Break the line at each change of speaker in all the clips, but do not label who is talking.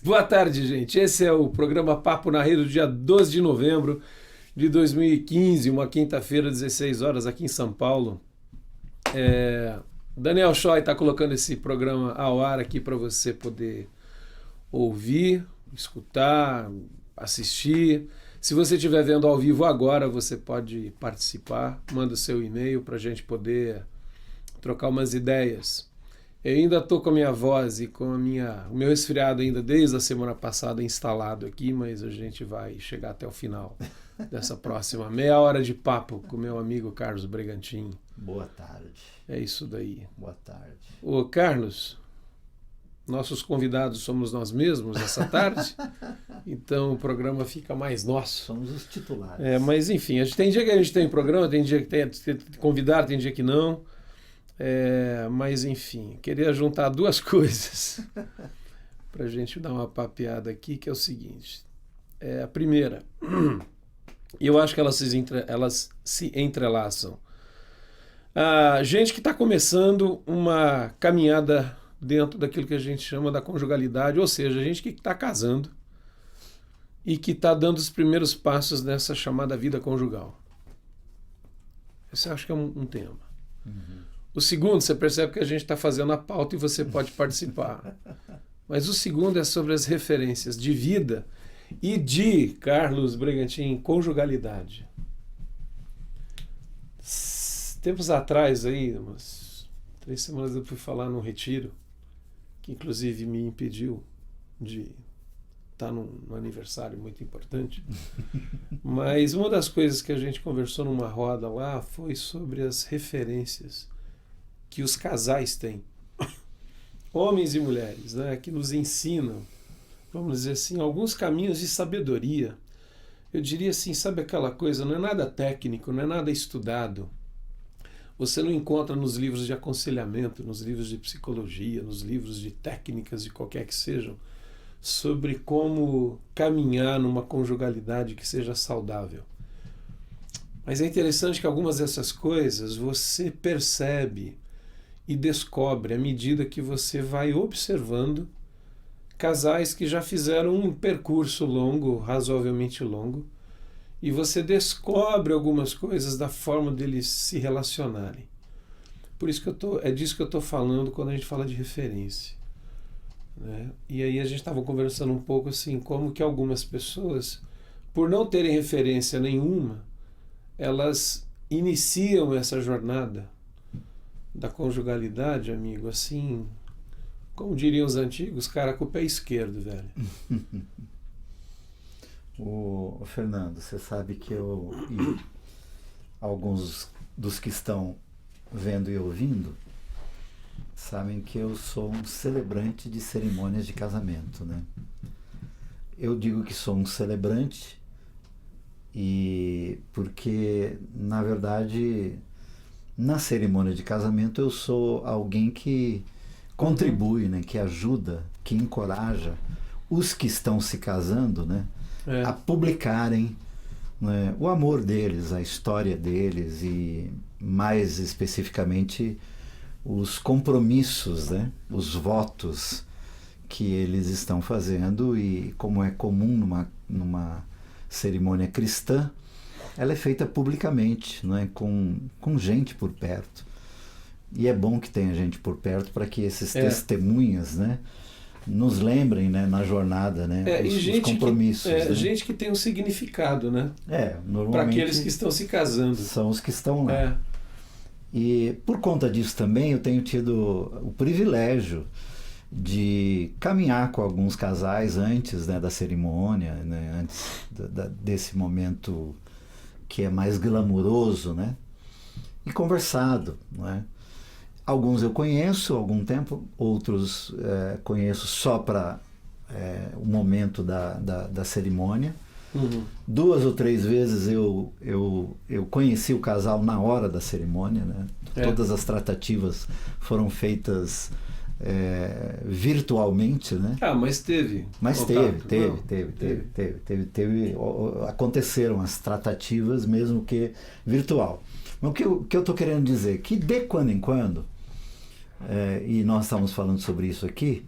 Boa tarde, gente. Esse é o programa Papo na Rede do dia 12 de novembro de 2015, uma quinta-feira, 16 horas, aqui em São Paulo. Daniel Choi está colocando esse programa ao ar aqui para você poder ouvir, escutar, assistir. Se você estiver vendo ao vivo agora, você pode participar, manda o seu e-mail para a gente poder trocar umas ideias. Eu ainda estou com a minha voz e com o meu resfriado ainda desde a semana passada instalado aqui, mas a gente vai chegar até o final dessa próxima meia hora de papo com o meu amigo Carlos Bregantin.
Boa tarde.
É isso daí.
Boa tarde.
Ô Carlos, nossos convidados somos nós mesmos essa tarde, então o programa fica mais nosso.
Somos os titulares.
Mas enfim, tem dia que a gente tem programa, tem dia que tem convidado, tem dia que não. Mas enfim, queria juntar duas coisas para a gente dar uma papeada aqui, que é o seguinte. A primeira, eu acho que elas se entrelaçam. A gente que está começando uma caminhada dentro daquilo que a gente chama da conjugalidade, ou seja, a gente que está casando e que está dando os primeiros passos nessa chamada vida conjugal. Esse eu acho que é um tema.
Uhum.
O segundo, você percebe que a gente está fazendo a pauta e você pode participar. Mas o segundo é sobre as referências de vida e de Carlos Bregantin, conjugalidade. Tempos atrás, aí, umas 3 semanas eu fui falar num retiro, que inclusive me impediu de estar num aniversário muito importante. Mas uma das coisas que a gente conversou numa roda lá foi sobre as referências que os casais têm, homens e mulheres, né, que nos ensinam, vamos dizer assim, alguns caminhos de sabedoria. Eu diria assim, sabe aquela coisa, não é nada técnico, não é nada estudado. Você não encontra nos livros de aconselhamento, nos livros de psicologia, nos livros de técnicas de qualquer que sejam, sobre como caminhar numa conjugalidade que seja saudável. Mas é interessante que algumas dessas coisas você percebe e descobre à medida que você vai observando casais que já fizeram um percurso longo, razoavelmente longo, e você descobre algumas coisas da forma deles se relacionarem. Por isso que é disso que eu estou falando quando a gente fala de referência, né? E aí a gente estava conversando um pouco assim, como que algumas pessoas, por não terem referência nenhuma, elas iniciam essa jornada da conjugalidade, amigo, assim, como diriam os antigos, cara com o pé esquerdo, velho.
O Fernando, você sabe que eu e alguns dos que estão vendo e ouvindo sabem que eu sou um celebrante de cerimônias de casamento, né? Eu digo que sou um celebrante porque, na verdade, na cerimônia de casamento eu sou alguém que contribui, né, que ajuda, que encoraja os que estão se casando, né, a publicarem, né, o amor deles, a história deles e, mais especificamente, os compromissos, né, os votos que eles estão fazendo. E como é comum numa cerimônia cristã, ela é feita publicamente, né, com gente por perto. E é bom que tenha gente por perto para que esses testemunhas, né, nos lembrem, né, na jornada, né, os compromissos. Né?
Gente que tem um significado, né?
Normalmente
para aqueles que estão se casando.
São os que estão lá. E por conta disso também eu tenho tido o privilégio de caminhar com alguns casais antes, né, da cerimônia, né, antes desse momento que é mais glamuroso, né? E conversado, né? Alguns eu conheço há algum tempo, outros conheço só para o momento da cerimônia.
Uhum.
2 ou 3 vezes eu conheci o casal na hora da cerimônia, né? Todas as tratativas foram feitas virtualmente, né?
Mas teve.
Mas teve. Aconteceram as tratativas, mesmo que virtual. Mas o que eu estou querendo dizer? Que de quando em quando, e nós estamos falando sobre isso aqui,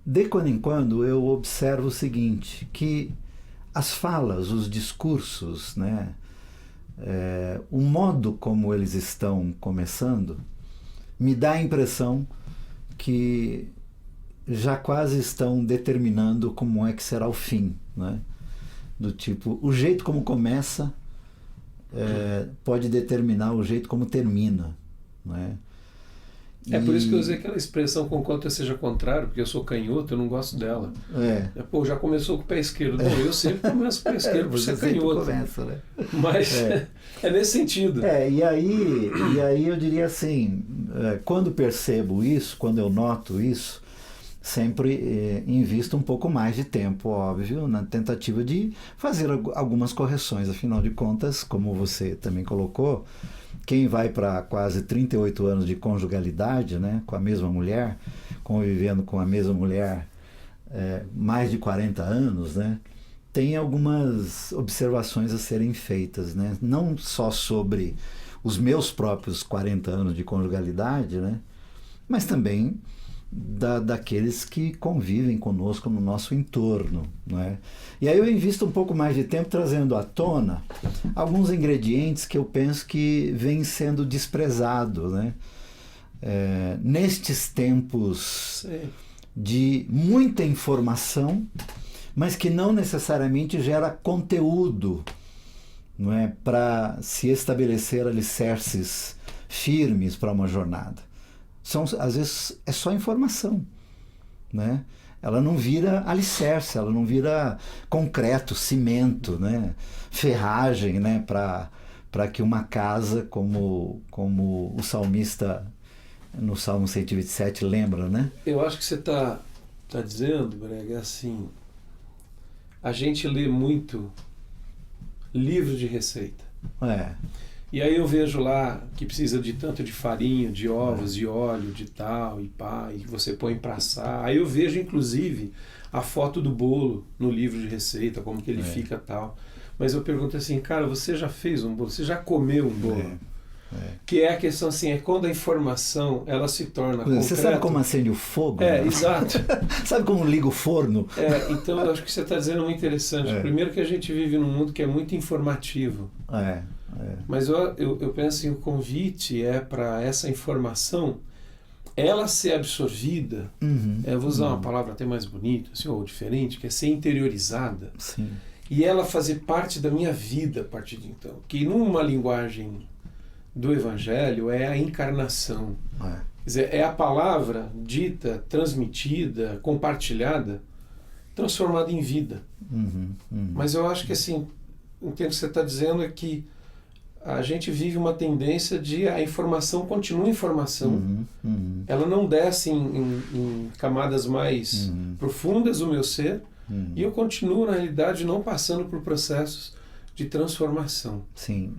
De quando em quando eu observo o seguinte, que as falas, os discursos, né, o modo como eles estão começando, me dá a impressão que já quase estão determinando como é que será o fim, né? Do tipo, o jeito como começa pode determinar o jeito como termina, né?
É por isso que eu usei aquela expressão conquanto eu seja contrário, porque eu sou canhoto, eu não gosto dela. Pô, já começou com o pé esquerdo. Não, eu sempre começo com o pé esquerdo por ser canhoto.
Começa, né?
Mas é nesse sentido.
E aí eu diria assim, quando percebo isso, quando eu noto isso, sempre invisto um pouco mais de tempo, óbvio, na tentativa de fazer algumas correções. Afinal de contas, como você também colocou, quem vai para quase 38 anos de conjugalidade, né, com a mesma mulher, convivendo com a mesma mulher mais de 40 anos, né, tem algumas observações a serem feitas, né, não só sobre os meus próprios 40 anos de conjugalidade, né, mas também daqueles que convivem conosco no nosso entorno, não é? E aí eu invisto um pouco mais de tempo trazendo à tona alguns ingredientes que eu penso que vêm sendo desprezados, né? Nestes tempos de muita informação, mas que não necessariamente gera conteúdo, não é? Para se estabelecer alicerces firmes para uma jornada. Às vezes é só informação, né? Ela não vira alicerce, ela não vira concreto, cimento, né? Ferragem, né? Para que uma casa, como o salmista no Salmo 127 lembra, né?
Eu acho que você está dizendo, Brega, assim, a gente lê muito livro de receita. E aí eu vejo lá que precisa de tanto de farinha, de ovos, de óleo, de tal e pá, e você põe para assar. Aí eu vejo, inclusive, a foto do bolo no livro de receita, como que ele fica tal. Mas eu pergunto assim, cara, você já fez um bolo? Você já comeu um bolo? Que é a questão assim, é quando a informação ela se torna concreta.
Você sabe como acende o fogo?
Exato.
Sabe como liga o forno?
Então eu acho que você está dizendo muito interessante. Primeiro que a gente vive num mundo que é muito informativo. Mas eu penso assim, o convite é para essa informação ela ser absorvida, vou usar uma palavra até mais bonita, assim, ou diferente, que é ser interiorizada.
Sim.
E ela fazer parte da minha vida a partir de então. Que numa linguagem do Evangelho é a encarnação. Quer dizer, é a palavra dita, transmitida, compartilhada, transformada em vida. Mas eu acho que assim, o que você está dizendo é que a gente vive uma tendência de a informação continua informação. Ela não desce em camadas mais profundas do meu ser e eu continuo, na realidade, não passando por processos de transformação.
Sim,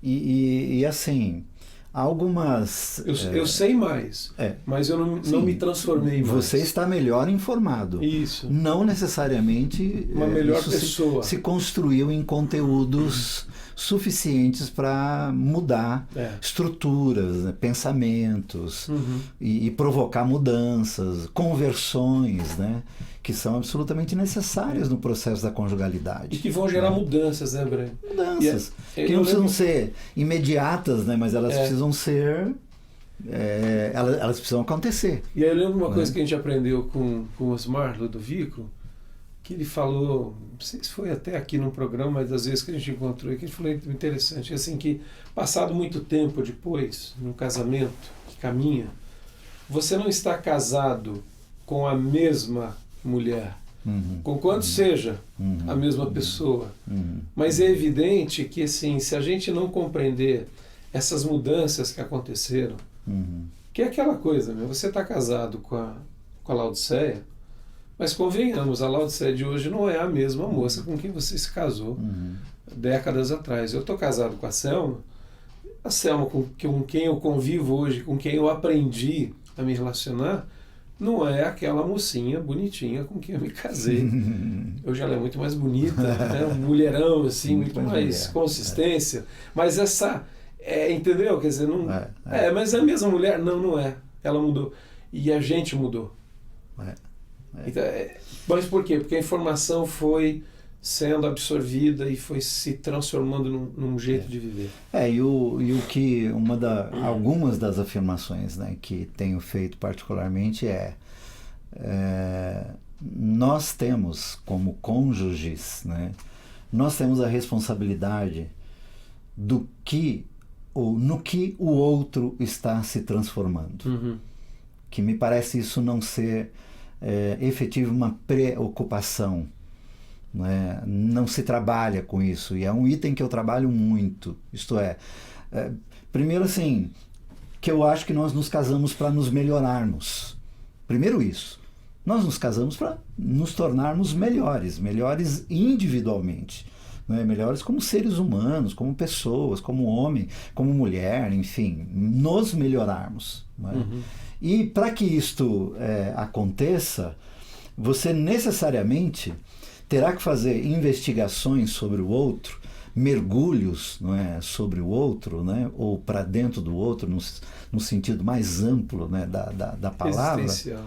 e assim, algumas...
Eu sei mais, mas eu não me transformei mais.
Você está melhor informado.
Isso.
Não necessariamente
uma melhor pessoa.
Se construiu em conteúdos suficientes para mudar estruturas, né, pensamentos e provocar mudanças, conversões, né, que são absolutamente necessárias no processo da conjugalidade.
E que vão gerar mudanças, né, Breno?
Mudanças. Que não precisam ser imediatas, né, mas elas precisam ser... elas precisam acontecer.
E aí eu lembro uma coisa que a gente aprendeu com o Osmar Ludovico, que ele falou, não sei se foi até aqui no programa, mas das vezes que a gente encontrou aqui, ele falou interessante, assim, que passado muito tempo depois, num casamento que caminha, você não está casado com a mesma mulher, conquanto seja a mesma pessoa, mas é evidente que, assim, se a gente não compreender essas mudanças que aconteceram, que é aquela coisa, né? Você está casado com a Laodiceia, mas convenhamos, a Laodiceia de hoje não é a mesma moça com quem você se casou décadas atrás. Eu estou casado com a Selma com quem eu convivo hoje, com quem eu aprendi a me relacionar, não é aquela mocinha bonitinha com quem eu me casei. Hoje ela é muito mais bonita, né? Um mulherão, assim, muito mais consistência. Mas essa... entendeu? Quer dizer, não... mas a mesma mulher? Não é. Ela mudou. E a gente mudou. Então, mas por quê? Porque a informação foi sendo absorvida e foi se transformando num jeito de viver.
E o que algumas das afirmações, né, que tenho feito particularmente nós temos como cônjuges, né, nós temos a responsabilidade no que o outro está se transformando.
Uhum.
Que me parece isso não ser efetivo uma preocupação. Né? Não se trabalha com isso, e é um item que eu trabalho muito. Isto primeiro assim, que eu acho que nós nos casamos para nos melhorarmos. Primeiro isso. Nós nos casamos para nos tornarmos melhores individualmente. Né? Melhores como seres humanos, como pessoas, como homem, como mulher, enfim, nos melhorarmos. Né?
Uhum.
E para que isto aconteça, você necessariamente terá que fazer investigações sobre o outro, mergulhos, não é, sobre o outro, né, ou para dentro do outro, no sentido mais amplo, né, da palavra.
Existencial.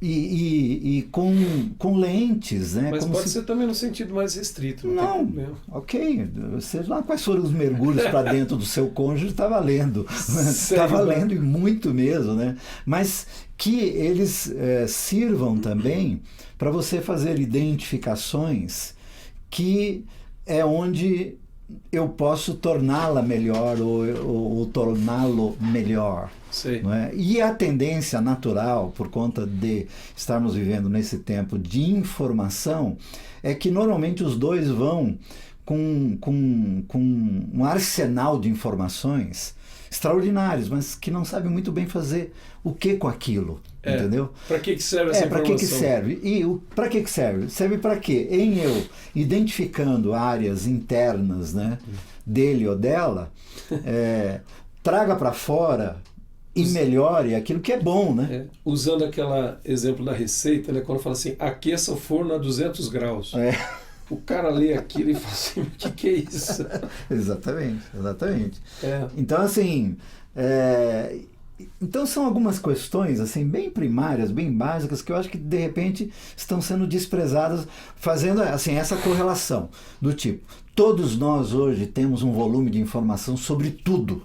E com lentes, né?
Mas pode ser também no sentido mais restrito.
Não, ok. Seja lá quais foram os mergulhos para dentro do seu cônjuge, está valendo. Está valendo e muito mesmo, né? Mas que eles sirvam também para você fazer identificações que é onde eu posso torná-la melhor ou torná-lo melhor. Não é? E a tendência natural, por conta de estarmos vivendo nesse tempo de informação, é que normalmente os dois vão com um arsenal de informações extraordinários, mas que não sabem muito bem fazer o que com aquilo. Entendeu?
Para que serve essa informação?
Para que serve? E para que serve? Serve para quê? Em eu identificando áreas internas, né, dele ou dela, traga para fora e melhore aquilo que é bom, né?
Usando aquele exemplo da receita, né, quando fala assim, aqueça o forno a 200 graus. O cara lê aquilo e fala assim, o que é isso?
Exatamente. Então, assim... Então são algumas questões assim bem primárias, bem básicas, que eu acho que de repente estão sendo desprezadas, fazendo assim essa correlação do tipo, todos nós hoje temos um volume de informação sobre tudo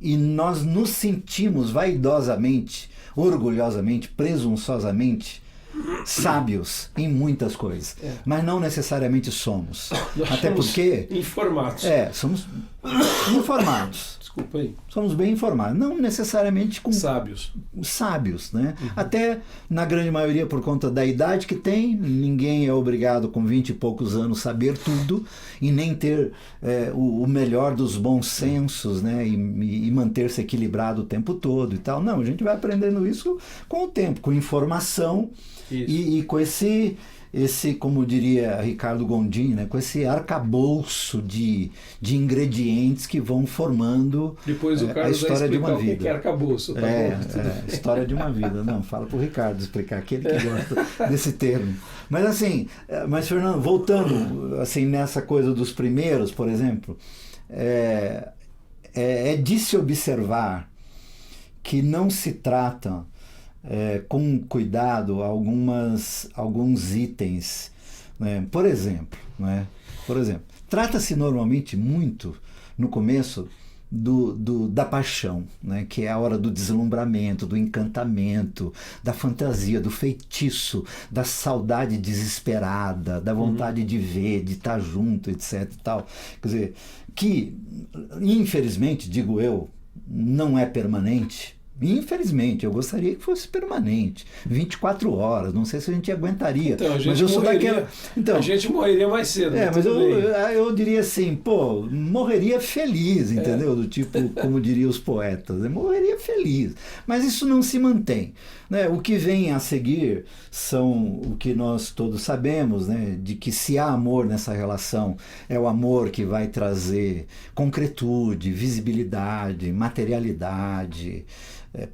e nós nos sentimos vaidosamente, orgulhosamente, presunçosamente sábios em muitas coisas, mas não necessariamente somos. Até porque
informados.
Somos informados.
Desculpa aí.
Somos bem informados, não necessariamente com
sábios,
né? Até na grande maioria por conta da idade que tem, ninguém é obrigado com 20 e poucos anos saber tudo e nem ter o melhor dos bons sensos, né? E manter-se equilibrado o tempo todo e tal. Não, a gente vai aprendendo isso com o tempo, com informação e com esse, como diria Ricardo Gondim, né, com esse arcabouço de ingredientes que vão formando
depois o
a história de uma vida.
O que é arcabouço, tá bom?
História de uma vida. Não, fala para o Ricardo explicar, aquele que gosta desse termo. Mas assim, Fernando, voltando assim, nessa coisa dos primeiros, por exemplo, é de se observar que não se trata com cuidado alguns itens, né? Por exemplo, trata-se normalmente muito no começo da paixão, né? Que é a hora do deslumbramento, do encantamento, da fantasia, do feitiço, da saudade desesperada, da vontade de ver, de estar junto, etc. e tal. Quer dizer, que infelizmente, digo eu, não é permanente. Infelizmente, eu gostaria que fosse permanente, 24 horas, não sei se a gente aguentaria.
Então, a gente
mas eu sou daquela.
A gente morreria mais cedo.
Mas eu diria assim, morreria feliz, entendeu? Do tipo, como diriam os poetas, morreria feliz. Mas isso não se mantém. Né? O que vem a seguir são o que nós todos sabemos, né? De que se há amor nessa relação, é o amor que vai trazer concretude, visibilidade, materialidade,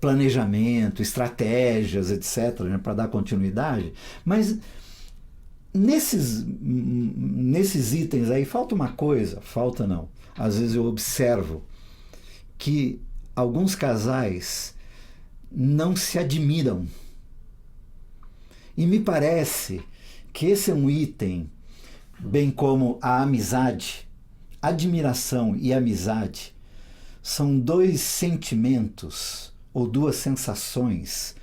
planejamento, estratégias, etc., né, para dar continuidade. Mas nesses itens aí falta uma coisa, às vezes eu observo que alguns casais não se admiram E me parece que esse é um item, bem como a amizade, admiração e amizade, são dois sentimentos ou duas sensações,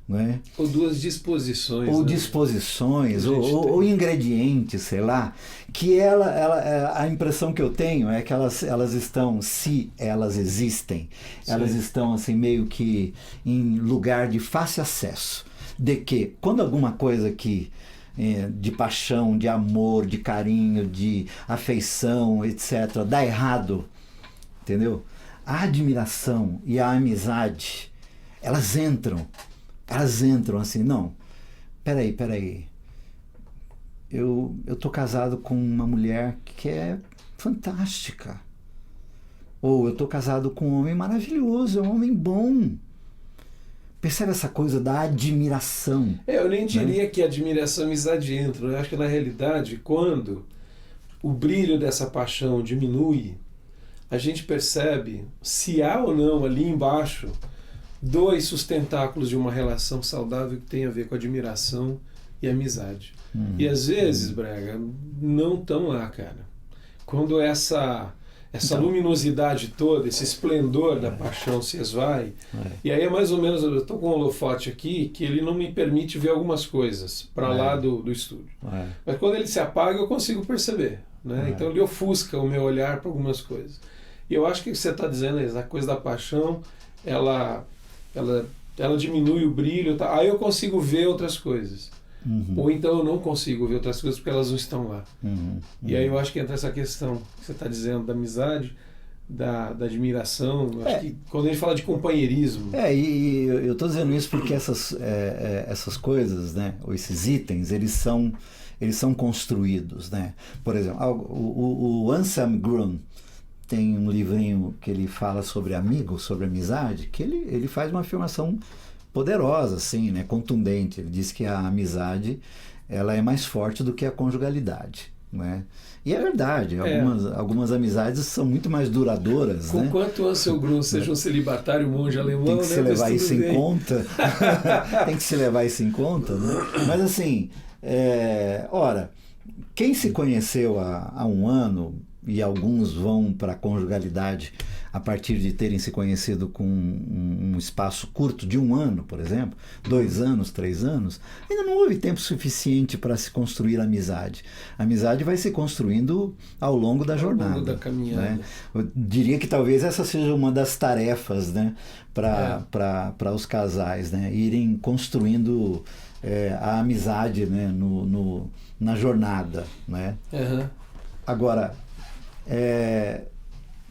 não é?
Ou duas disposições.
Ou
né?
disposições, ou ingredientes, sei lá, que a impressão que eu tenho é que elas estão, se elas existem,
Sim.
elas estão assim meio que em lugar de fácil acesso. De que, quando alguma coisa que de paixão, de amor, de carinho, de afeição, etc., dá errado, entendeu? A admiração e a amizade, elas entram assim, não, peraí, eu tô casado com uma mulher que é fantástica, ou eu tô casado com um homem maravilhoso, é um homem bom. Percebe essa coisa da admiração?
Eu nem diria que admiração e amizade entram. Eu acho que na realidade, quando o brilho dessa paixão diminui, a gente percebe se há ou não ali embaixo dois sustentáculos de uma relação saudável que tem a ver com admiração e amizade. E às vezes, Brega, não estão lá, cara. Quando essa luminosidade toda, esse esplendor da paixão se esvai, e aí é mais ou menos, eu estou com um holofote aqui que ele não me permite ver algumas coisas para lá do estúdio. Mas quando ele se apaga eu consigo perceber, né? Então ele ofusca o meu olhar para algumas coisas. E eu acho que o que você está dizendo é a coisa da paixão, ela diminui o brilho, tá? Aí eu consigo ver outras coisas. Ou então eu não consigo ver outras coisas porque elas não estão lá. E aí eu acho que entra essa questão que você está dizendo da amizade, da admiração. Eu acho que quando a gente fala de companheirismo...
E eu estou dizendo isso porque essas coisas, né, ou esses itens, eles são construídos, né? Por exemplo, o Anselm Grün tem um livrinho que ele fala sobre amigos, sobre amizade, que ele faz uma afirmação poderosa, assim, né, contundente. Ele diz que a amizade ela é mais forte do que a conjugalidade, né? E é verdade, algumas amizades são muito mais duradouras.
Com quanto o Anselm Grün seja um celibatário monge alemão,
tem que se levar isso em conta.
Tem
que se levar isso em conta, né? Mas assim, ora, quem se conheceu há um ano, e alguns vão para a conjugalidade a partir de terem se conhecido com um espaço curto de 1 ano, por exemplo, 2 anos, 3 anos, ainda não houve tempo suficiente para se construir a amizade. A amizade vai se construindo ao longo da jornada. Ao longo da
caminhada.
Né? Eu diria que talvez essa seja uma das tarefas, né, para os casais, né, irem construindo a amizade, né, na jornada. Né? Agora,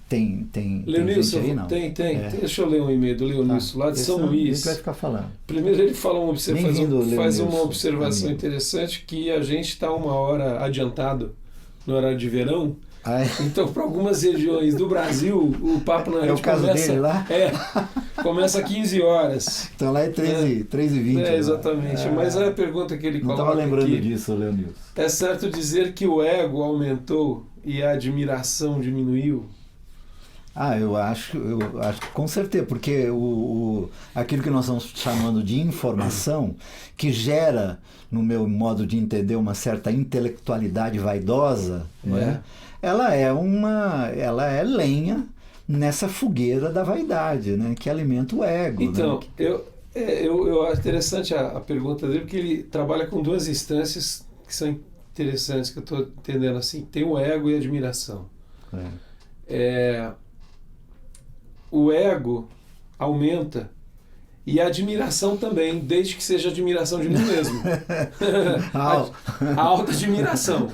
tem
Leonilson,
gente aí, não?
Tem. Deixa eu ler um e-mail do Leonilson, lá de São Luís.
Ele vai ficar falando.
Primeiro ele faz uma observação interessante, que a gente está 1 hora adiantado no horário de verão. Então, para algumas regiões do Brasil, o Papo na Rede
começa dele lá?
Começa às 15 horas.
Então lá é 3h20.
Exatamente. Mas a pergunta que ele coloca
aqui... Não estava lembrando
aqui,
disso, Leonilson.
É certo dizer que o ego aumentou e a admiração diminuiu?
Eu acho que com certeza, porque aquilo que nós estamos chamando de informação, que gera, no meu modo de entender, uma certa intelectualidade vaidosa, né? Ela é lenha nessa fogueira da vaidade, né? Que alimenta o ego.
Então,
né?
eu acho interessante a pergunta dele, porque ele trabalha com 2 instâncias que são interessantes, que eu estou entendendo assim. Tem o ego e a admiração. O ego aumenta e a admiração também, desde que seja admiração de mim mesmo. A auto-admiração.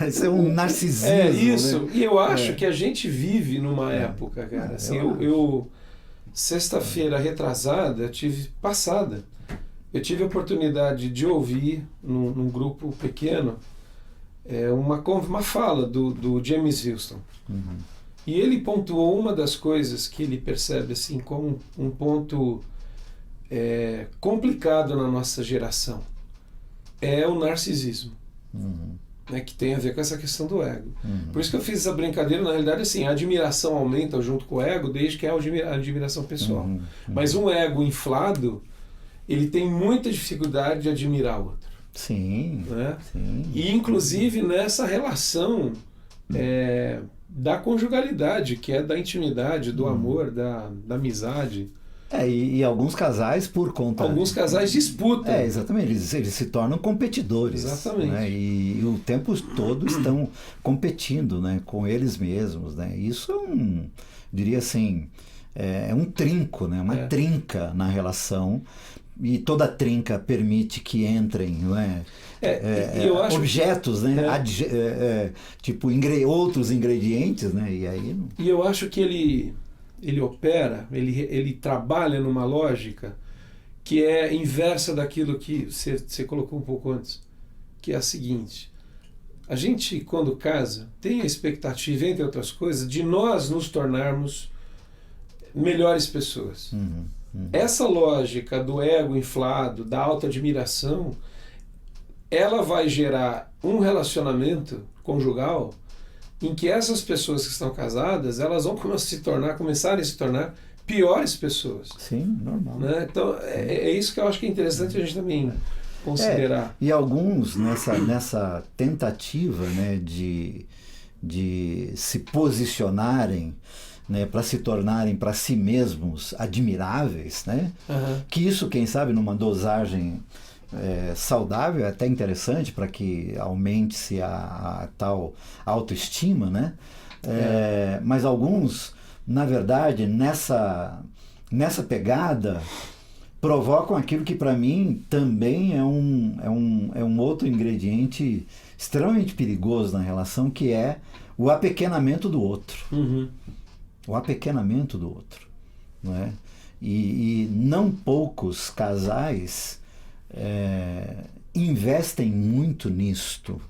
Isso é um narcisismo.
Isso.
Né?
E eu acho que a gente vive numa época, cara. Assim, eu sexta-feira retrasada, eu tive a oportunidade de ouvir num grupo pequeno uma fala do James Houston. E ele pontuou uma das coisas que ele percebe assim como um ponto complicado na nossa geração. É o narcisismo. Né, que tem a ver com essa questão do ego. Por isso que eu fiz essa brincadeira. Na realidade, assim, a admiração aumenta junto com o ego, desde que é a admiração pessoal. Mas um ego inflado, ele tem muita dificuldade de admirar o outro.
Sim,
né?
sim.
E inclusive nessa relação da conjugalidade, que é da intimidade, do amor, da amizade.
E alguns casais, por conta...
Alguns casais disputam.
Exatamente, eles se tornam competidores.
Exatamente.
Né? E o tempo todo estão competindo, né, com eles mesmos. Né? Isso diria assim, é um trinco, né? Uma trinca na relação. E toda trinca permite que entrem, não é?
Eu acho
objetos, né? Tipo outros ingredientes, né? E aí
E eu acho que ele opera, ele trabalha numa lógica que é inversa daquilo que você colocou um pouco antes, que é a seguinte: a gente, quando casa, tem a expectativa, entre outras coisas, de nós nos tornarmos melhores pessoas. Essa lógica do ego inflado, da autoadmiração, ela vai gerar um relacionamento conjugal em que essas pessoas que estão casadas, elas vão começarem a se tornar piores pessoas.
Sim, normal.
Né? Então, é isso que eu acho que é interessante a gente também considerar.
E alguns, nessa tentativa, né, de se posicionarem, né, para se tornarem para si mesmos admiráveis, né? Que isso, quem sabe, numa dosagem saudável, é até interessante para que aumente-se a tal autoestima, né? Mas alguns, na verdade, nessa pegada, provocam aquilo que para mim também é um outro ingrediente extremamente perigoso na relação, que é o apequenamento do outro. O apequenamento do outro. Não é? E não poucos casais investem muito nisto.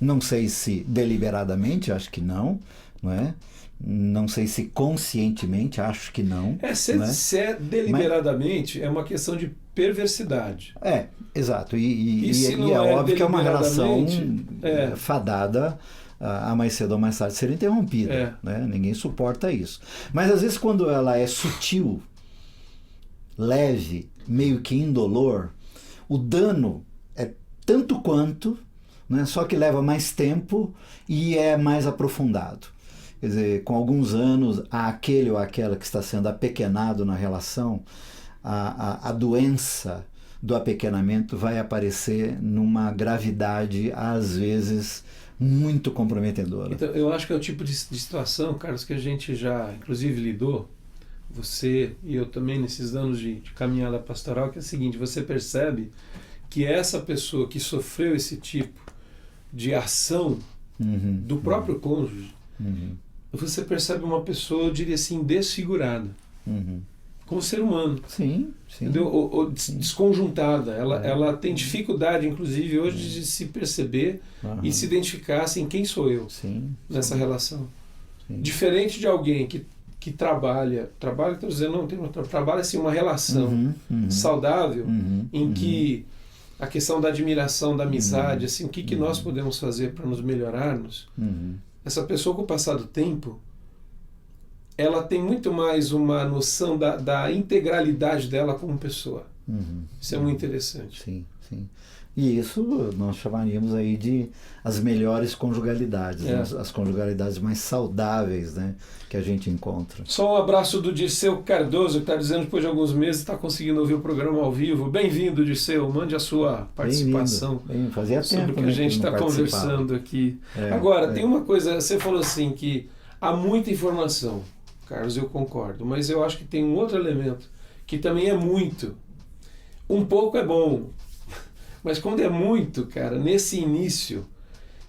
Não sei se deliberadamente, acho que não é? Não sei se conscientemente, acho que não.
Se é deliberadamente, é uma questão de perversidade.
Exato. E é óbvio que é uma relação fadada a mais cedo ou mais tarde ser interrompida. Né? Ninguém suporta isso. Mas às vezes quando ela é sutil, leve, meio que indolor, o dano é tanto quanto, né? Só que leva mais tempo e é mais aprofundado. Quer dizer, com alguns anos, aquele ou aquela que está sendo apequenado na relação, a doença do apequenamento vai aparecer numa gravidade, às vezes, muito comprometedora.
Então, eu acho que é o tipo de situação, Carlos, que a gente já, inclusive, lidou, você e eu também, nesses anos de caminhada pastoral, que é o seguinte: você percebe que essa pessoa que sofreu esse tipo de ação do próprio cônjuge, você percebe uma pessoa, eu diria assim, desfigurada. Como ser humano.
Sim.
Entendeu? Desconjuntada. Ela tem dificuldade, inclusive, hoje, de se perceber e se identificar assim, quem sou eu nessa relação. Diferente de alguém que trabalha, estou dizendo, não tem trabalha assim, uma relação saudável, em que a questão da admiração, da amizade, assim, o que nós podemos fazer para nos melhorarmos. Essa pessoa, com o passar do tempo, ela tem muito mais uma noção da integralidade dela como pessoa. Isso é muito interessante.
Sim. E isso nós chamaríamos aí de as melhores conjugalidades, né? As conjugalidades mais saudáveis, né, que a gente encontra.
Só um abraço do Dirceu Cardoso, que está dizendo que depois de alguns meses está conseguindo ouvir o programa ao vivo. Bem-vindo, Dirceu, mande a sua participação
Fazia
sobre
tempo
o que a gente está conversando aqui. Agora, tem uma coisa, você falou assim, que há muita informação, Carlos, eu concordo, mas eu acho que tem um outro elemento que também é muito. Um pouco é bom, mas quando é muito, cara, nesse início,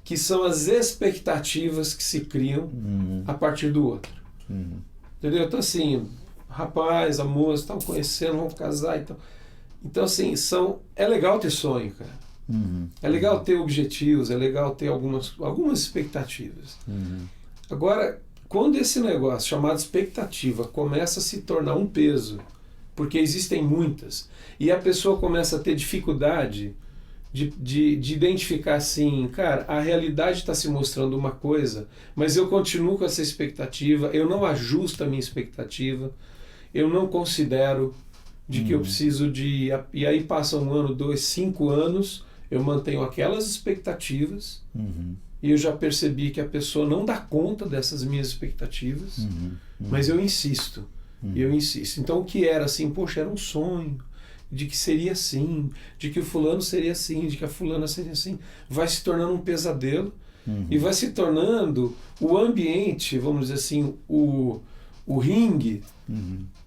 que são as expectativas que se criam a partir do outro. Entendeu? Então, assim, rapaz, a moça, estão conhecendo, vão casar e tal. Então, assim, é legal ter sonho, cara. É legal ter objetivos, é legal ter algumas expectativas. Agora, quando esse negócio chamado expectativa começa a se tornar um peso, porque existem muitas, e a pessoa começa a ter dificuldade de identificar assim, cara, a realidade está se mostrando uma coisa, mas eu continuo com essa expectativa, eu não ajusto a minha expectativa, eu não considero de que eu preciso de... E aí passa 1 ano, 2, 5 anos, Eu mantenho aquelas expectativas
Uhum.
e eu já percebi que a pessoa não dá conta dessas minhas expectativas,
Uhum.
mas eu insisto. E eu insisto. Então o que era assim, poxa, era um sonho de que seria assim, de que o fulano seria assim, de que a fulana seria assim, vai se tornando um pesadelo e vai se tornando o ambiente, vamos dizer assim, o ringue,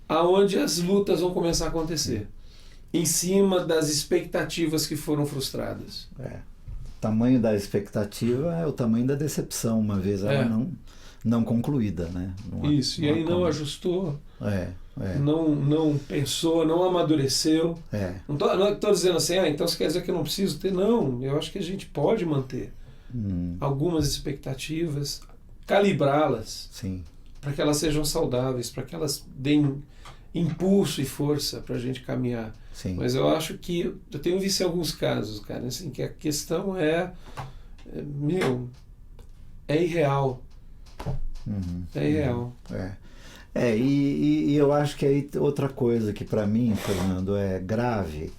aonde as lutas vão começar a acontecer, em cima das expectativas que foram frustradas.
O tamanho da expectativa é o tamanho da decepção, uma vez ela não concluída, né?
Isso, e aí não ajustou, não pensou, não amadureceu. Não estou dizendo assim, então isso quer dizer que eu não preciso ter. Não, eu acho que a gente pode manter algumas expectativas, calibrá-las para que elas sejam saudáveis, para que elas deem impulso e força para a gente caminhar.
Sim.
Mas eu acho que eu tenho visto em alguns casos, cara, assim, que a questão é irreal. É irreal.
E eu acho que aí outra coisa que para mim, Fernando, é grave,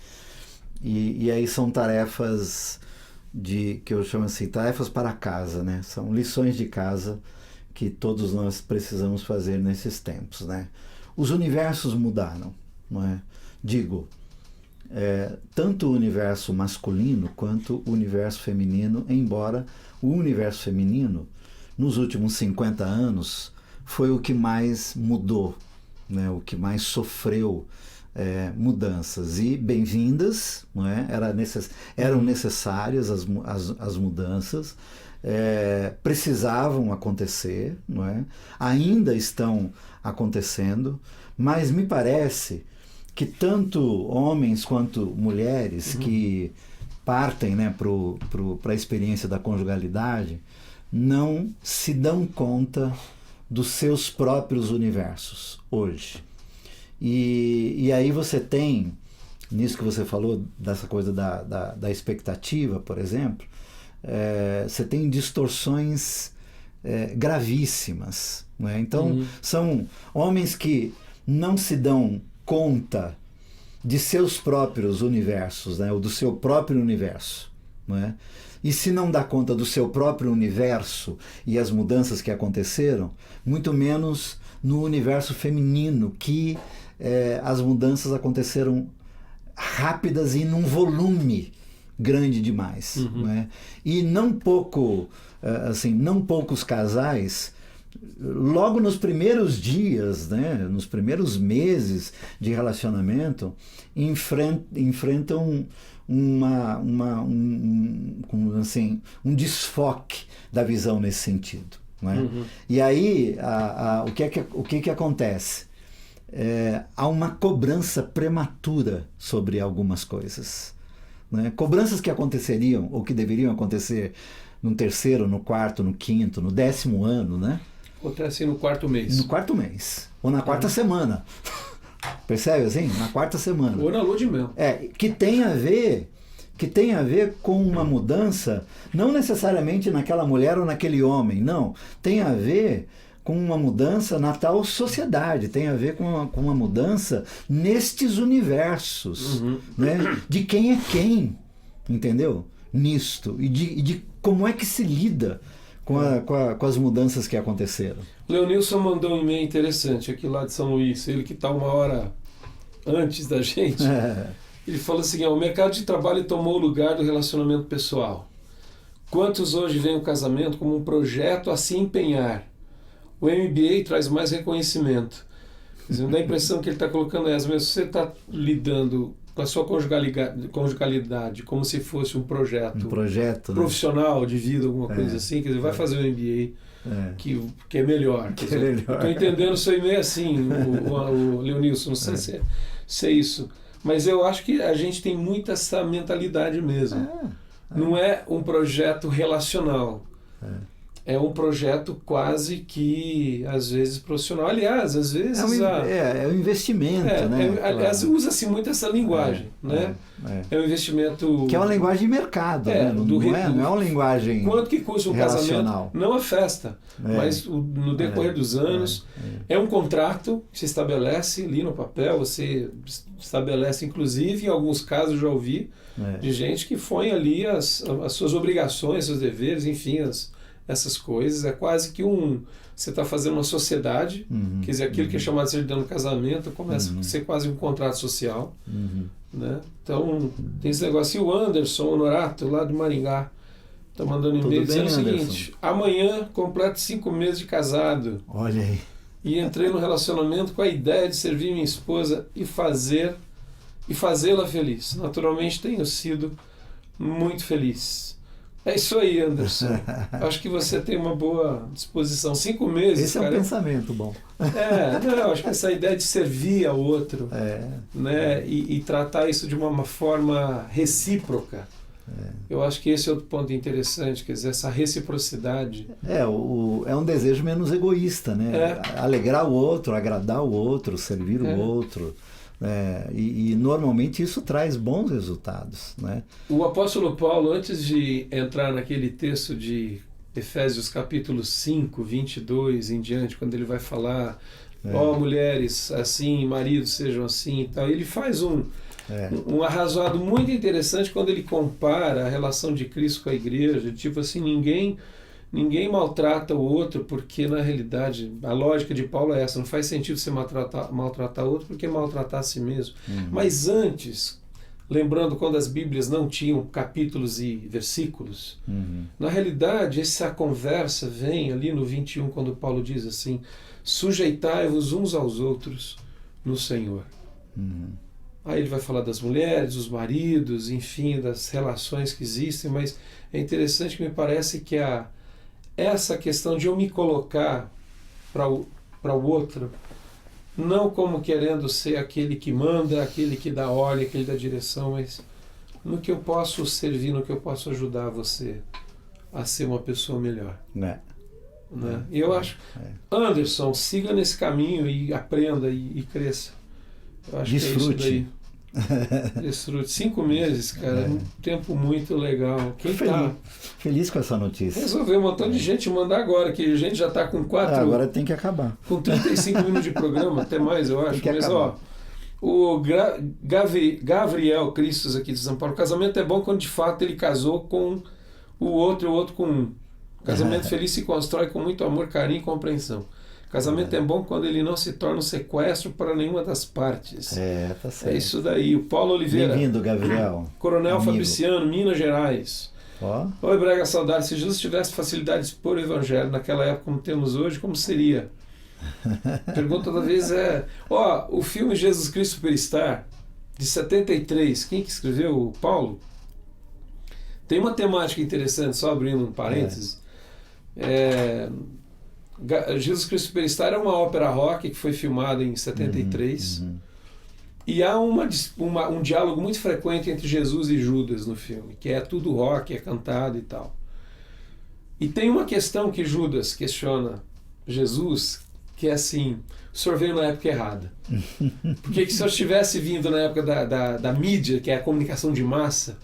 e aí são tarefas que eu chamo assim, tarefas para casa, né? São lições de casa que todos nós precisamos fazer nesses tempos, né? Os universos mudaram, não é? Digo, tanto o universo masculino quanto o universo feminino, embora o universo feminino, nos últimos 50 anos, foi o que mais mudou, né? O que mais sofreu mudanças. E bem-vindas, não é? Eram necessárias as mudanças, precisavam acontecer, não é? Ainda estão acontecendo, mas me parece que tanto homens quanto mulheres que partem, né, para a experiência da conjugalidade não se dão conta dos seus próprios universos hoje. E aí você tem, nisso que você falou, dessa coisa da expectativa, por exemplo, você tem distorções gravíssimas, né? Então, são homens que não se dão conta de seus próprios universos, né? Ou do seu próprio universo, né? E se não dá conta do seu próprio universo e as mudanças que aconteceram, muito menos no universo feminino, que as mudanças aconteceram rápidas e num volume grande demais, né? E não poucos casais, logo nos primeiros dias, né, nos primeiros meses de relacionamento, enfrentam um desfoque da visão nesse sentido, né? E aí o que acontece? Há uma cobrança prematura sobre algumas coisas, né? Cobranças que aconteceriam ou que deveriam acontecer no terceiro, no quarto, no quinto, no 10º ano, né?
Acontece no 4º mês.
No 4º mês. Ou na 4ª semana. Percebe assim? Na 4ª semana.
Ou na lua de mel.
Que tem a ver com uma mudança, não necessariamente naquela mulher ou naquele homem, não. Tem a ver com uma mudança na tal sociedade, tem a ver com uma mudança nestes universos, né? De quem é quem, entendeu? Nisto. E de como é que se lida com as mudanças que aconteceram.
Leonilson mandou um e-mail interessante aqui lá de São Luís, ele que está 1 hora antes da gente. Ele falou assim, o mercado de trabalho tomou o lugar do relacionamento pessoal. Quantos hoje veem o casamento como um projeto a se empenhar? O MBA traz mais reconhecimento. Quer dizer, dá a impressão que ele está colocando essa, mas você está lidando com a sua conjugalidade como se fosse um projeto profissional, né? De vida, alguma coisa assim, quer dizer, vai fazer um MBA que é melhor. Estou entendendo o seu e-mail assim, o Leonilson, não sei se é isso. Mas eu acho que a gente tem muito essa mentalidade mesmo. Não é um projeto relacional. é um projeto quase que, às vezes, profissional. Aliás, às vezes...
É um investimento, né?
Aliás, usa-se muito essa linguagem, né? É um investimento...
Que é uma linguagem de mercado, né? Não é uma linguagem
quanto que custa um
relacional.
casamento? Não a festa, mas no decorrer dos anos. É um contrato que se estabelece ali no papel, você estabelece, inclusive, em alguns casos, já ouvi, de gente que põe ali as suas obrigações, seus deveres, enfim, essas coisas. É quase que você está fazendo uma sociedade, quer dizer, aquilo que é chamado de certidão de casamento começa a ser quase um contrato social. Né? Então, tem esse negócio. E o Anderson Honorato, lá de Maringá, está mandando e-mail dizendo o seguinte: amanhã completo 5 meses de casado.
Olha aí.
E entrei no relacionamento com a ideia de servir minha esposa e fazê-la feliz. Naturalmente tenho sido muito feliz. É isso aí, Anderson. Acho que você tem uma boa disposição. 5 meses.
Esse é um pensamento bom.
Acho que essa ideia de servir ao outro, né, e tratar isso de uma forma recíproca. Eu acho que esse é outro ponto interessante, quer dizer, essa reciprocidade. É
um desejo menos egoísta, né? Alegrar o outro, agradar o outro, servir o outro. E normalmente isso traz bons resultados, né?
O apóstolo Paulo, antes de entrar naquele texto de Efésios capítulo 5, 22 em diante, quando ele vai falar, mulheres assim, maridos sejam assim e tal, ele faz um arrazoado muito interessante quando ele compara a relação de Cristo com a igreja, tipo assim, ninguém maltrata o outro, porque na realidade a lógica de Paulo é essa, não faz sentido você maltratar o outro porque maltratar a si mesmo. Mas antes, lembrando quando as Bíblias não tinham capítulos e versículos, na realidade essa conversa vem ali no 21, quando Paulo diz assim: sujeitai-vos uns aos outros no Senhor. Aí ele vai falar das mulheres, dos maridos, enfim, das relações que existem, mas é interessante que me parece que essa questão de eu me colocar para o outro, não como querendo ser aquele que manda, aquele que dá ordem, aquele da direção, mas no que eu posso servir, no que eu posso ajudar você a ser uma pessoa melhor. Né? E eu acho, Anderson, siga nesse caminho e aprenda e cresça. Eu acho
desfrute.
Que é isso daí. Desfrute. 5 meses, cara, um tempo muito legal. Quem
feliz com essa notícia.
Resolveu um montão de gente mandar agora, que a gente já está com 4...
agora tem que acabar.
Com 35 minutos de programa, até mais, eu acho. Mas, o Gabriel Cristos aqui de São Paulo, o casamento é bom quando de fato ele casou com o outro com um. O casamento feliz se constrói com muito amor, carinho e compreensão. Casamento é bom quando ele não se torna um sequestro para nenhuma das partes.
Tá certo.
É isso daí. O Paulo Oliveira.
Bem-vindo, Gabriel.
Coronel amigo. Fabriciano, Minas Gerais. Oi, Brega Saudade. Se Jesus tivesse facilidades por evangelho naquela época como temos hoje, como seria? Pergunta toda vez o filme Jesus Cristo Superstar, de 73, quem que escreveu? O Paulo? Tem uma temática interessante, só abrindo um parênteses. Jesus Cristo Superstar é uma ópera rock que foi filmada em 73 e há um diálogo muito frequente entre Jesus e Judas no filme, que é tudo rock, é cantado e tal. E tem uma questão que Judas questiona Jesus, que é assim: o senhor veio na época errada. Porque se eu tivesse vindo na época da mídia, que é a comunicação de massa,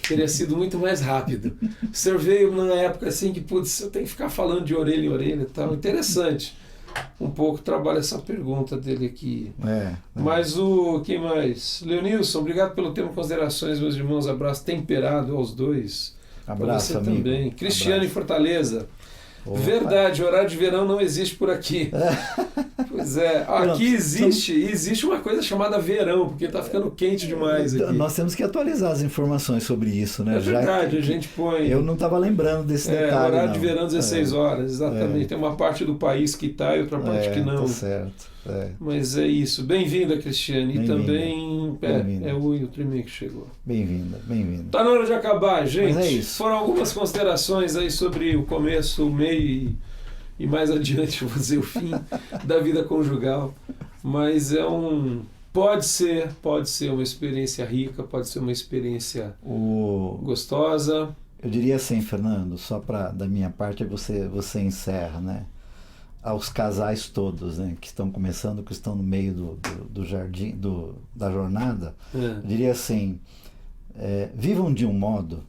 teria sido muito mais rápido. O senhor veio numa época assim que, putz, eu tenho que ficar falando de orelha em orelha e tal. Interessante. Um pouco trabalha essa pergunta dele aqui. Mas quem mais? Leonilson, obrigado pelo tempo, considerações, meus irmãos. Abraço temperado aos dois.
Abraço,
você
amigo.
Também. Cristiano em Fortaleza. Verdade, horário de verão não existe por aqui. Pois é, aqui existe uma coisa chamada verão, porque está ficando quente demais aqui.
Nós temos que atualizar as informações sobre isso, né?
É verdade, a gente põe...
Eu não estava lembrando desse detalhe.
Horário de verão 16 horas, exatamente. Tem uma parte do país que está e outra parte que não.
Tá certo.
Mas é isso. Bem-vinda, Cristiane. E também o Tremê que chegou.
Bem-vinda.
Tá na hora de acabar, gente.
Mas é isso.
Foram algumas considerações aí sobre o começo, o meio e mais adiante, vou dizer, o fim da vida conjugal. Mas pode ser uma experiência rica, pode ser uma experiência gostosa.
Eu diria assim, Fernando, só para da minha parte você encerra, né? Aos casais todos, né, que estão começando, que estão no meio do jardim, da jornada, eu diria assim, vivam de um modo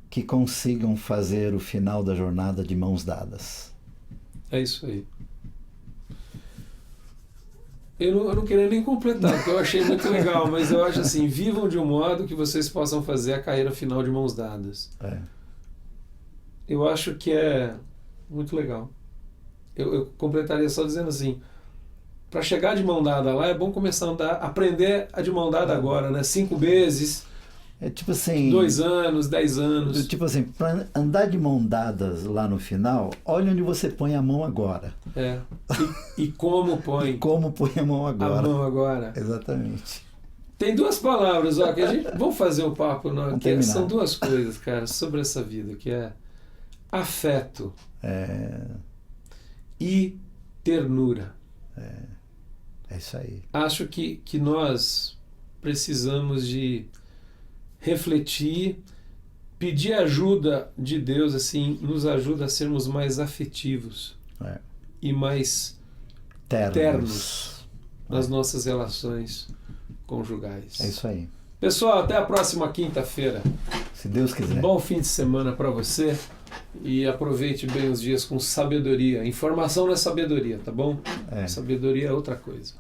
que consigam fazer o final da jornada de mãos dadas.
É isso aí. Eu não queria nem completar, porque eu achei muito legal, mas eu acho assim, vivam de um modo que vocês possam fazer a carreira final de mãos dadas. Eu acho que é muito legal. Eu completaria só dizendo assim, para chegar de mão dada lá, é bom começar a andar, aprender a de mão dada agora, né? 5 meses,
tipo assim,
2 anos, 10 anos.
Tipo assim, para andar de mão dadas lá no final, olha onde você põe a mão agora.
E como põe.
E como põe a mão agora.
A mão agora.
Exatamente.
Tem 2 palavras, ó, que a gente... Vamos fazer o papo, não, que são 2 coisas, cara, sobre essa vida, que é afeto e ternura.
É isso aí.
Acho que nós precisamos de refletir, pedir ajuda de Deus, assim, nos ajuda a sermos mais afetivos e mais ternos nas nossas relações conjugais.
É isso aí.
Pessoal, até a próxima quinta-feira.
Se Deus quiser.
Bom fim de semana para você e aproveite bem os dias com sabedoria. Informação não é sabedoria, tá bom? Sabedoria é outra coisa.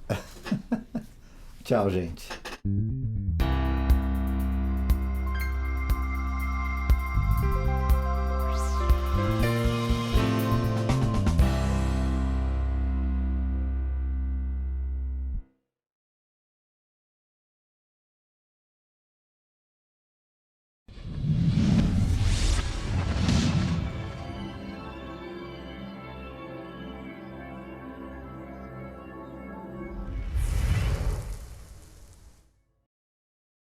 Tchau, gente.